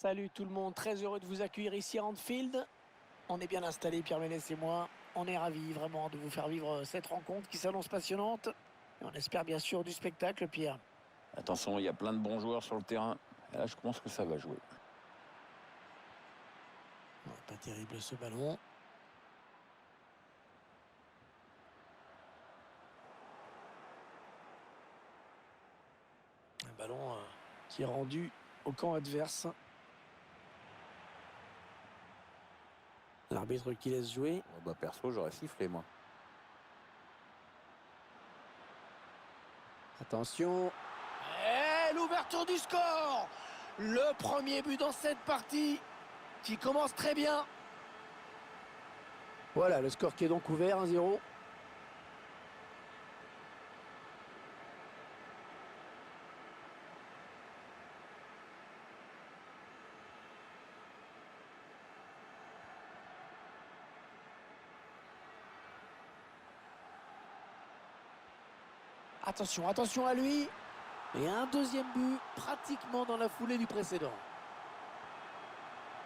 Salut tout le monde, très heureux de vous accueillir ici à Anfield. On est bien installé, Pierre Ménès et moi. On est ravis vraiment de vous faire vivre cette rencontre qui s'annonce passionnante. Et on espère bien sûr du spectacle, Pierre. Attention, il y a plein de bons joueurs sur le terrain. Et là, je pense que ça va jouer. Ouais, pas terrible ce ballon. Un ballon qui est rendu au camp adverse. L'arbitre qui laisse jouer. Perso, j'aurais sifflé, moi. Attention. Et l'ouverture du score. Le premier but dans cette partie qui commence très bien. Voilà, le score qui est donc ouvert, 1-0. Attention, attention à lui. Et un deuxième but pratiquement dans la foulée du précédent.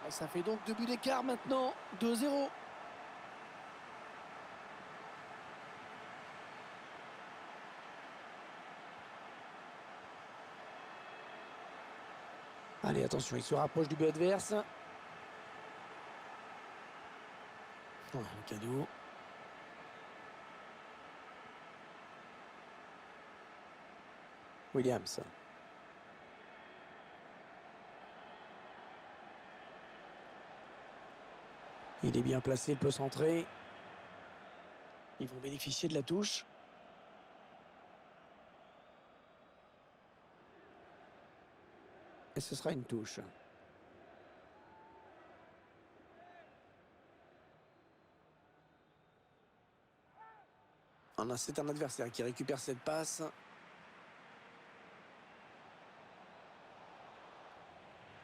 Et ça fait donc 2 buts d'écart maintenant, 2-0. Allez, attention, il se rapproche du but adverse. Ouais, le cadeau. Williams. Il est bien placé, il peut centrer. Ils vont bénéficier de la touche. Et ce sera une touche. C'est un adversaire qui récupère cette passe.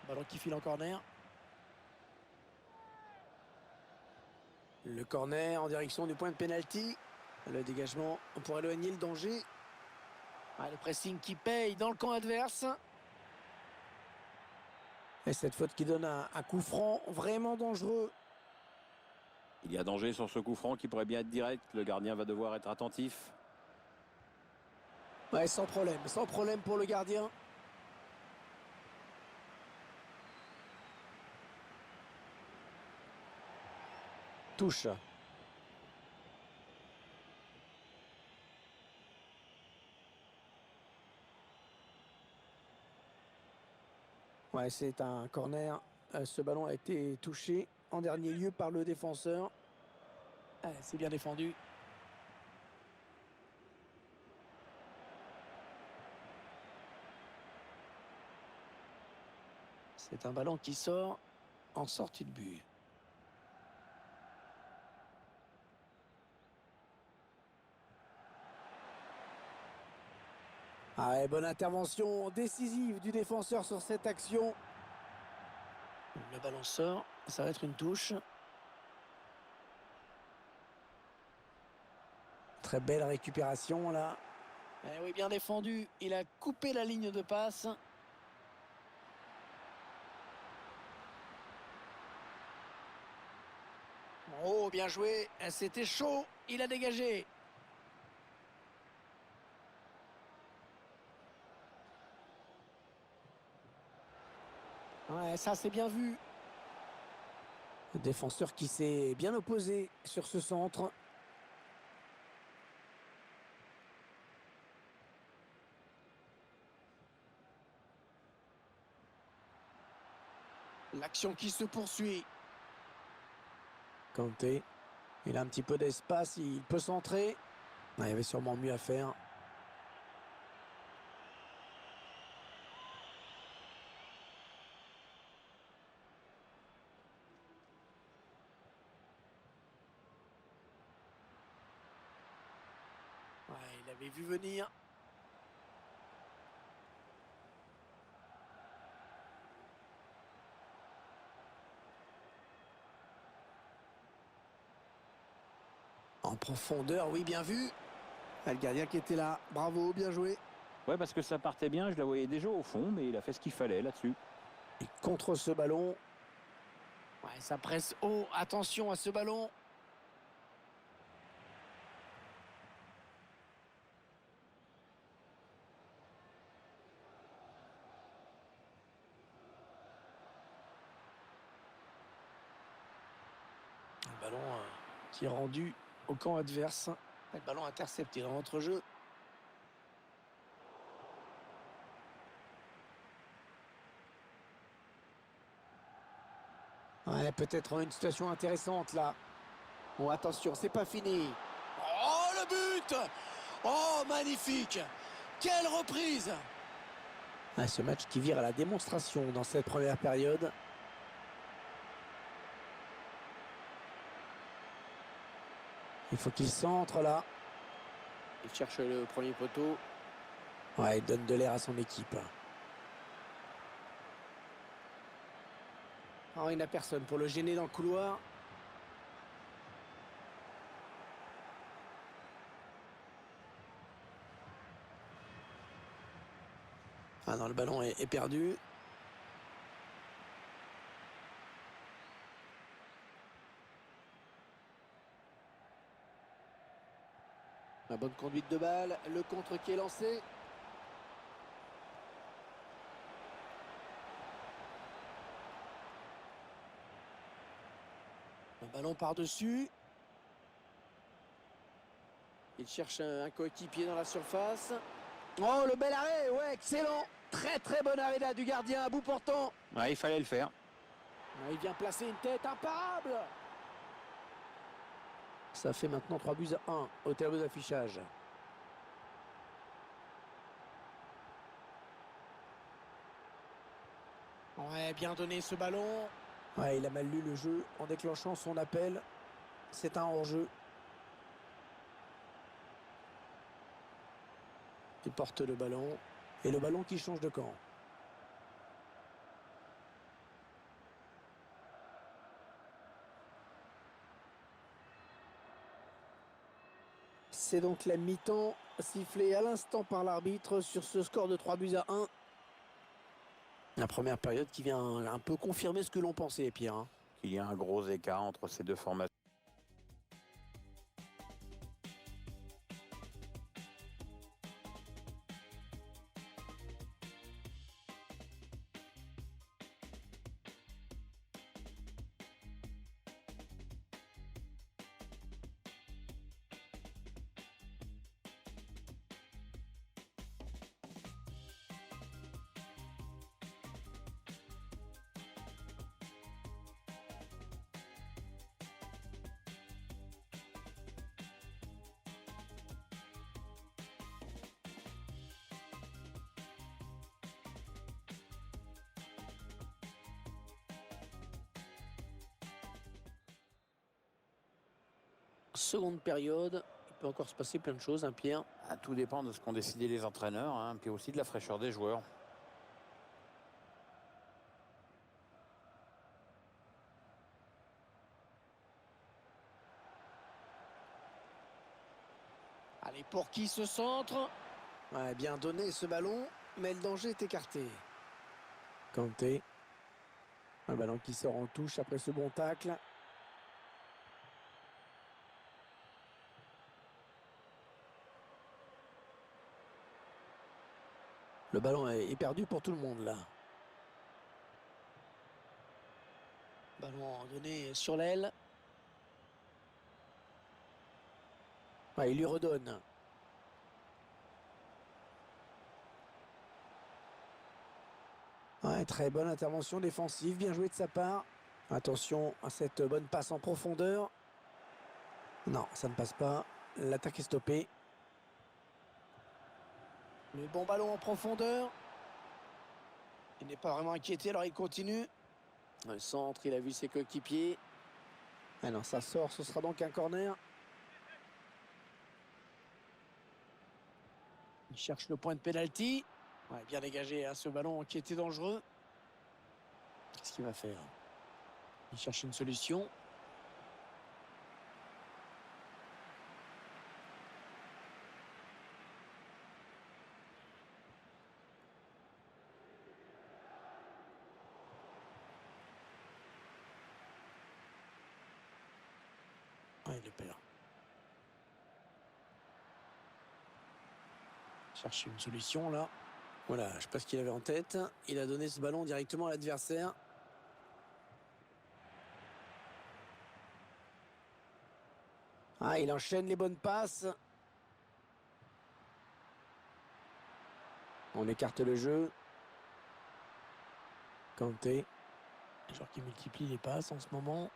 Ballon qui file en corner. Le corner en direction du point de pénalty. Le dégagement pour éloigner le danger. Le pressing qui paye dans le camp adverse. Et cette faute qui donne un coup franc vraiment dangereux. Il y a danger sur ce coup franc qui pourrait bien être direct. Le gardien va devoir être attentif. Ouais, sans problème pour le gardien. Touche. Ouais, c'est un corner. Ce ballon a été touché en dernier lieu par le défenseur. C'est bien défendu. C'est un ballon qui sort en sortie de but. Bonne intervention décisive du défenseur sur cette action. Le ballon sort, ça va être une touche. Très belle récupération là. Oui, bien défendu. Il a coupé la ligne de passe. Oh, bien joué. C'était chaud. Il a dégagé. Ouais, ça c'est bien vu. Le défenseur qui s'est bien opposé sur ce centre. L'action qui se poursuit. Kanté. Il a un petit peu d'espace, il peut centrer. Il y avait sûrement mieux à faire. Il avait vu venir. En profondeur, oui, bien vu. Le gardien qui était là. Bravo, bien joué. Ouais, parce que ça partait bien. Je la voyais déjà au fond, mais il a fait ce qu'il fallait là-dessus. Et contre ce ballon. Ouais, ça presse haut. Attention à ce ballon. Un ballon qui est rendu au camp adverse. Le ballon intercepté dans l'entrejeu. Ouais, peut-être une situation intéressante là. Bon, attention, c'est pas fini. Oh, le but! Oh, magnifique! Quelle reprise! Ah, ce match qui vire à la démonstration dans cette première période. Il faut qu'il centre là. Il cherche le premier poteau. Ouais, il donne de l'air à son équipe. Oh, il n'a personne pour le gêner dans le couloir. Ah non, le ballon est perdu. La bonne conduite de balle, le contre qui est lancé. Le ballon par-dessus. Il cherche un coéquipier dans la surface. Oh, le bel arrêt, ouais, excellent. Très très bon arrêt là du gardien à bout portant. Ouais, il fallait le faire. Il vient placer une tête imparable. Ça fait maintenant 3-1 au tableau d'affichage. Ouais, bien donné ce ballon. Ouais, il a mal lu le jeu en déclenchant son appel. C'est un hors-jeu. Il porte le ballon. Et le ballon qui change de camp. C'est donc la mi-temps sifflée à l'instant par l'arbitre sur ce score de 3-1. La première période qui vient un peu confirmer ce que l'on pensait, Pierre. Il y a un gros écart entre ces deux formations. Seconde période, il peut encore se passer plein de choses, hein, Pierre. Ah, tout dépend de ce qu'ont décidé les entraîneurs, hein, puis aussi de la fraîcheur des joueurs. Allez, pour qui ce centre? Ouais, bien donné ce ballon, mais le danger est écarté. Kanté. Un ballon qui sort en touche après ce bon tacle. Le ballon est perdu pour tout le monde là. Ballon donné sur l'aile. Ouais, il lui redonne. Ouais, très bonne intervention défensive, bien joué de sa part. Attention à cette bonne passe en profondeur. Non, ça ne passe pas. L'attaque est stoppée. Le bon ballon en profondeur. Il n'est pas vraiment inquiété, alors il continue. Le centre, il a vu ses coéquipiers. Ah non, ça sort, ce sera donc un corner. Il cherche le point de pénalty. Ouais, bien dégagé à ce ballon qui était dangereux. Qu'est-ce qu'il va faire? Il cherche une solution. le perd. Chercher une solution là. Voilà, je sais pas ce qu'il avait en tête. Il a donné ce ballon directement à l'adversaire. Ah, il enchaîne les bonnes passes. On écarte le jeu. Kanté. Un joueur qui multiplie les passes en ce moment.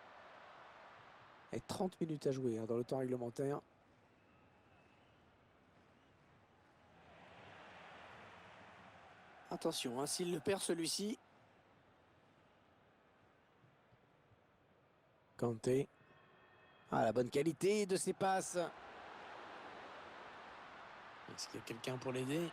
Et 30 minutes à jouer dans le temps réglementaire. Attention, s'il le perd celui-ci. Kanté. Ah, la bonne qualité de ses passes. Est-ce qu'il y a quelqu'un pour l'aider?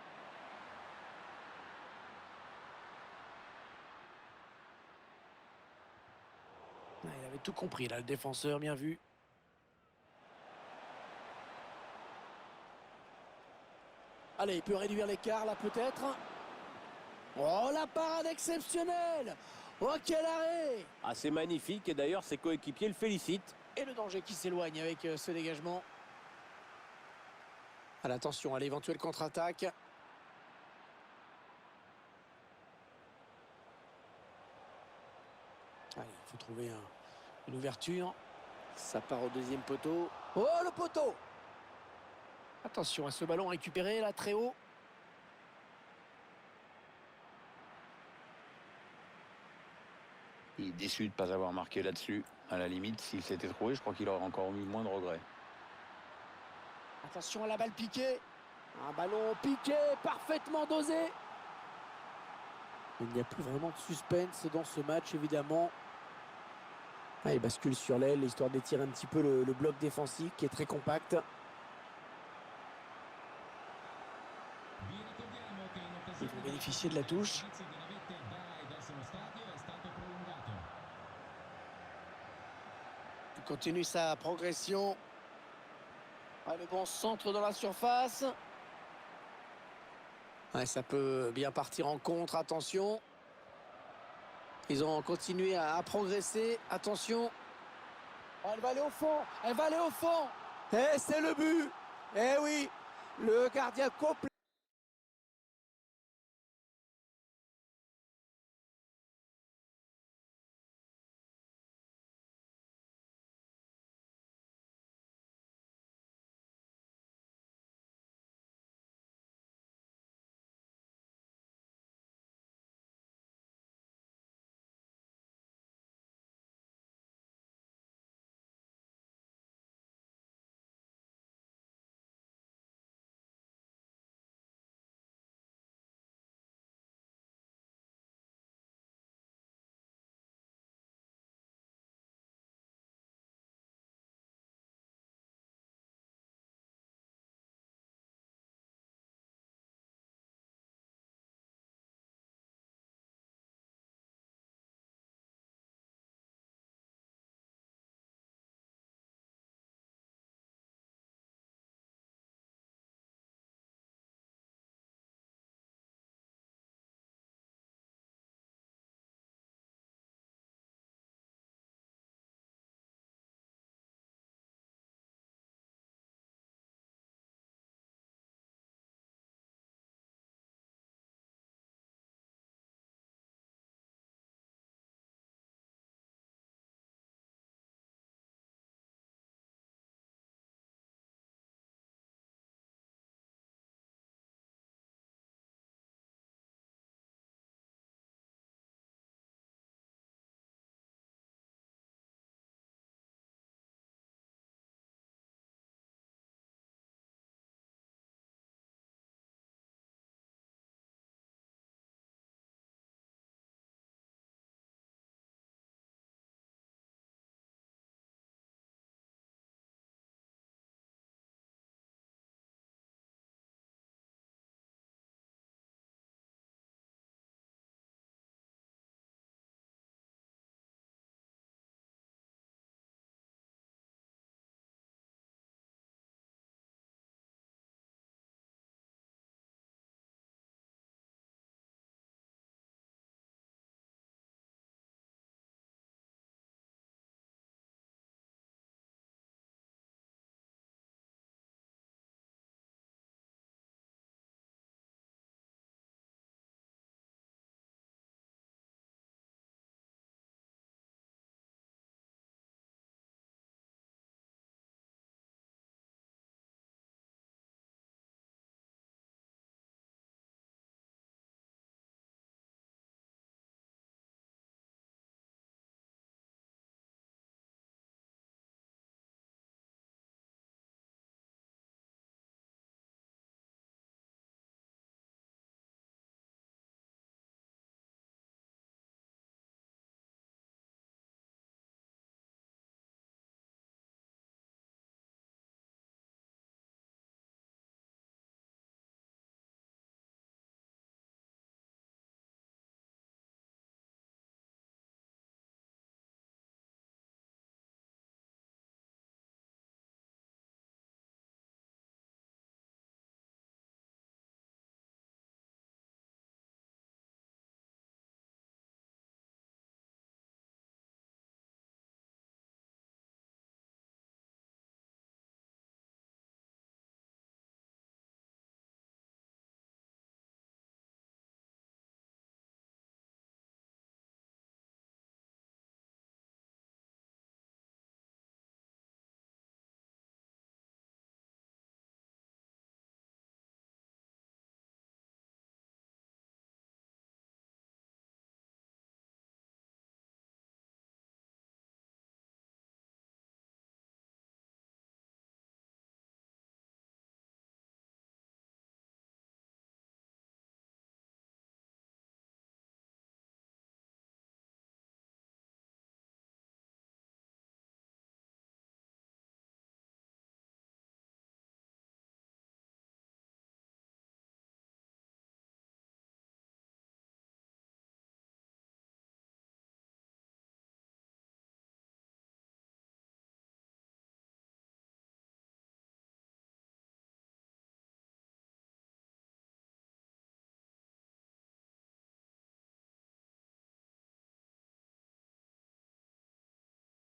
Ah, il avait tout compris là, le défenseur, bien vu. Allez, il peut réduire l'écart là peut-être. Oh, la parade exceptionnelle! Oh, quel arrêt! Ah, c'est magnifique et d'ailleurs ses coéquipiers le félicitent. Et le danger qui s'éloigne avec ce dégagement. À l'attention à l'éventuelle contre-attaque. Allez, il faut trouver une ouverture. Ça part au deuxième poteau. Oh, le poteau! Attention à ce ballon récupéré là, très haut. Il est déçu de ne pas avoir marqué là-dessus. À la limite, s'il s'était trouvé, je crois qu'il aurait encore eu moins de regrets. Attention à la balle piquée. Un ballon piqué, parfaitement dosé. Il n'y a plus vraiment de suspense dans ce match, évidemment. Ah, il bascule sur l'aile, histoire d'étirer un petit peu le bloc défensif qui est très compact. Il faut bénéficier de la touche. Il continue sa progression. Ah, le bon centre dans la surface. Ouais, ça peut bien partir en contre, attention. Ils ont continué à progresser, attention. Oh, elle va aller au fond, elle va aller au fond. Et c'est le but. Eh oui, le gardien complet.